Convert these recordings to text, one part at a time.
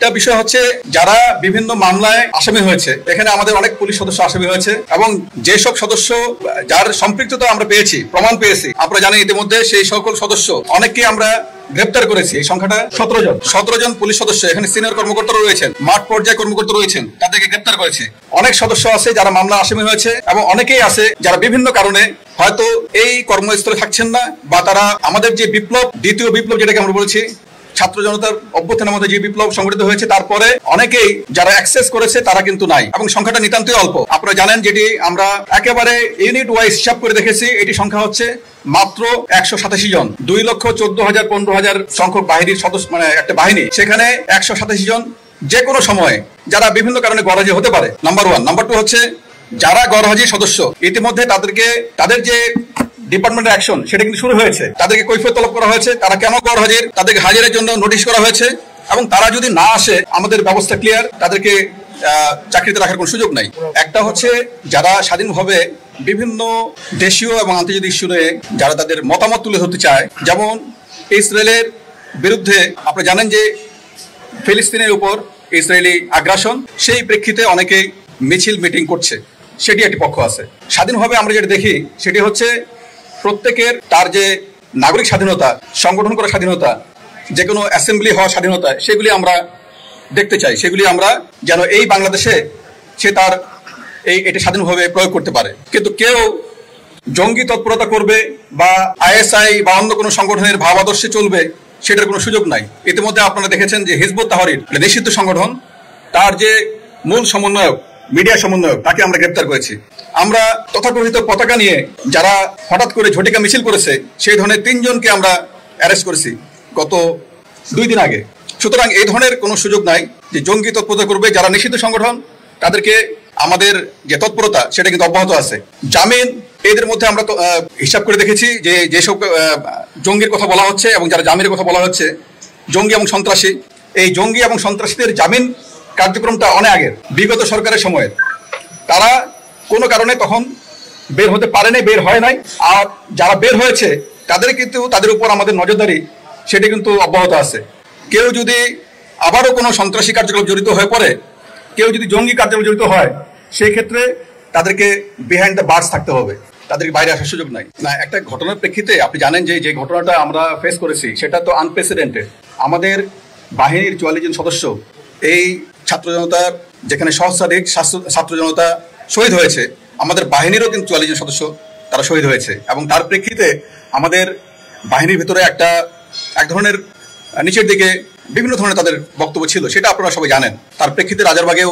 একটা বিষয় হচ্ছে যারা বিভিন্ন মামলায় আসামি হয়েছে, এখানে আমাদের অনেক পুলিশ সদস্য আসামি হয়েছে এবং যেসব সদস্য যার সম্পৃক্ততা আমরা পেয়েছি, প্রমাণ পেয়েছি, আপনারা জানেন ইতিমধ্যে সেই সকল সদস্য অনেককে আমরা গ্রেপ্তার করেছি। এই সংখ্যাটা 17 জন পুলিশ সদস্য, এখানে সিনিয়র কর্মকর্তারা রয়েছেন, মাঠ পর্যায়ে কর্মকর্তা রয়েছেন, তাদেরকে গ্রেপ্তার করেছে। অনেক সদস্য আছে যারা মামলা আসামি হয়েছে এবং অনেকেই আছে যারা বিভিন্ন কারণে হয়তো এই কর্মস্থলে থাকছেন না, বা তারা আমাদের যে বিপ্লব, দ্বিতীয় বিপ্লব যেটাকে আমরা বলেছি, ছাত্র জনতার অভ্যুত্থানের মধ্যে যে বিপ্লব সংগঠিত হয়েছে, তারপরে অনেকেই যারা অ্যাক্সেস করেছে তারা কিন্তু নাই এবং সংখ্যাটা নিতান্তই অল্প। আপনারা জানেন যেটি আমরা একেবারে ইউনিট ওয়াইজ হিসাব করে দেখেছি, এটি সংখ্যা হচ্ছে মাত্র 187 জন। 2,14,000-15,000 সংখ্যক বাহিনীর সদস্য, মানে একটা বাহিনী, সেখানে 187 জন যে কোনো সময়ে যারা বিভিন্ন কারণে গরহাজির হতে পারে, নাম্বার 1। নাম্বার 2 হচ্ছে যারা গরহাজির সদস্য, ইতিমধ্যে তাদের যে ডিপার্টমেন্টের অ্যাকশন সেটা কিন্তু শুরু হয়েছে, তাদেরকে কৈফিয়ত তলব করা হয়েছে, তারা কেন গরহাজির, তাদেরকে হাজিরের জন্য নোটিশ করা হয়েছে এবং তারা যদি না আসে আমাদের ব্যবস্থা ক্লিয়ার, তাদেরকে চাকরিতে রাখার কোনো সুযোগ নাই। একটা হচ্ছে যারা স্বাধীনভাবে বিভিন্ন দেশীয় এবং আন্তর্জাতিক ইস্যু নিয়ে যারা তাদের মতামত তুলে ধরতে চায়, যেমন ইসরায়েলের বিরুদ্ধে আপনারা জানেন যে ফিলিস্তিনের উপর ইসরায়েলি আগ্রাসন, সেই প্রেক্ষিতে অনেকেই মিছিল মিটিং করছে, সেটি একটি পক্ষ আছে। স্বাধীনভাবে আমরা যেটা দেখি সেটি হচ্ছে প্রত্যেকের তার যে নাগরিক স্বাধীনতা, সংগঠন করার স্বাধীনতা, যে কোনো অ্যাসেম্বলি হওয়ার স্বাধীনতা, সেগুলি আমরা দেখতে চাই, সেগুলি আমরা যেন এই বাংলাদেশে সে তার এটা স্বাধীনভাবে প্রয়োগ করতে পারে। কিন্তু কেউ জঙ্গি তৎপরতা করবে বা আইএসআই বা অন্য কোনো সংগঠনের ভাব আদর্শে চলবে, সেটার কোনো সুযোগ নাই। ইতিমধ্যে আপনারা দেখেছেন যে হিজবুত তাহরির, নিষিদ্ধ সংগঠন, তার যে মূল সমন্বয়ক, মিডিয়া সমন্বয়ক, তাকে আমরা গ্রেপ্তার করেছি। আমরা তথাকথিত পতাকা নিয়ে যারা হঠাৎ করে ঝটিকা মিছিল করেছে, সেই ধরনের 3 জনকে আমরা অ্যারেস্ট করেছি গত 2 দিন আগে। সুতরাং এই ধরনের কোনো সুযোগ নাই যে জঙ্গি তৎপরতা করবে। যারা নিষিদ্ধ সংগঠন, তাদেরকে আমাদের যে তৎপরতা সেটা কিন্তু অব্যাহত আছে। জামিন, এদের মধ্যে আমরা হিসাব করে দেখেছি যে যেসব জঙ্গির কথা বলা হচ্ছে এবং যারা জামিনের কথা বলা হচ্ছে, জঙ্গি এবং সন্ত্রাসী, এই জঙ্গি এবং সন্ত্রাসীদের জামিন কার্যক্রমটা অনেক আগের, বিগত সরকারের সময়ে। তারা কোনো কারণে তখন বের হতে পারেনি, বের হয় নাই। আর যারা বের হয়েছে তাদের কিন্তু তাদের উপর আমাদের নজরদারি সেটা কিন্তু অব্যাহত আছে। কেউ যদি আবারও কোনো সন্ত্রাসী কার্যক্রম জড়িত হয়ে পড়ে, কেউ যদি জঙ্গি কার্যক্রম জড়িত হয়, সেই ক্ষেত্রে তাদেরকে বিহাইন্ড দ্য বার্স থাকতে হবে, তাদেরকে বাইরে আসার সুযোগ নাই। না, একটা ঘটনার প্রেক্ষিতে আপনি জানেন যে ঘটনাটা আমরা ফেস করেছি সেটা তো আনপ্রেসিডেন্টেড। আমাদের বাহিনীর 44 জন সদস্য এই ছাত্র জনতার, যেখানে সহস্রাধিক ছাত্র জনতা শহীদ হয়েছে, আমাদের বাহিনীরও কিন্তু 44 জন সদস্য তারা শহীদ হয়েছে। এবং তার প্রেক্ষিতে আমাদের বাহিনীর ভিতরে এক ধরনের নিচের দিকে বিভিন্ন ধরনের তাদের বক্তব্য ছিল, সেটা আপনারা সবাই জানেন। তার প্রেক্ষিতে রাজারবাগেও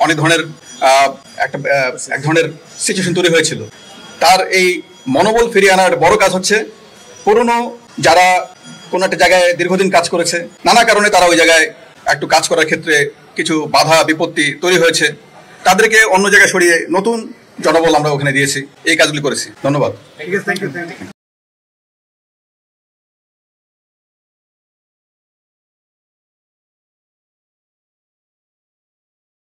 অনেক ধরনের এক ধরনের সিচুয়েশন তৈরি হয়েছিল। তার এই মনোবল ফিরিয়ে আনার বড় কাজ হচ্ছে পুরনো যারা কোনো একটা জায়গায় দীর্ঘদিন কাজ করেছে, নানা কারণে তারা ওই জায়গায় একটু কাজ করার ক্ষেত্রে কিছু বাধা বিপত্তি তৈরি হয়েছে, তাদেরকে অন্য জায়গায় সরিয়ে নতুন জনবল আমরা ওখানে দিয়েছি, এই কাজগুলি করেছি। ধন্যবাদ।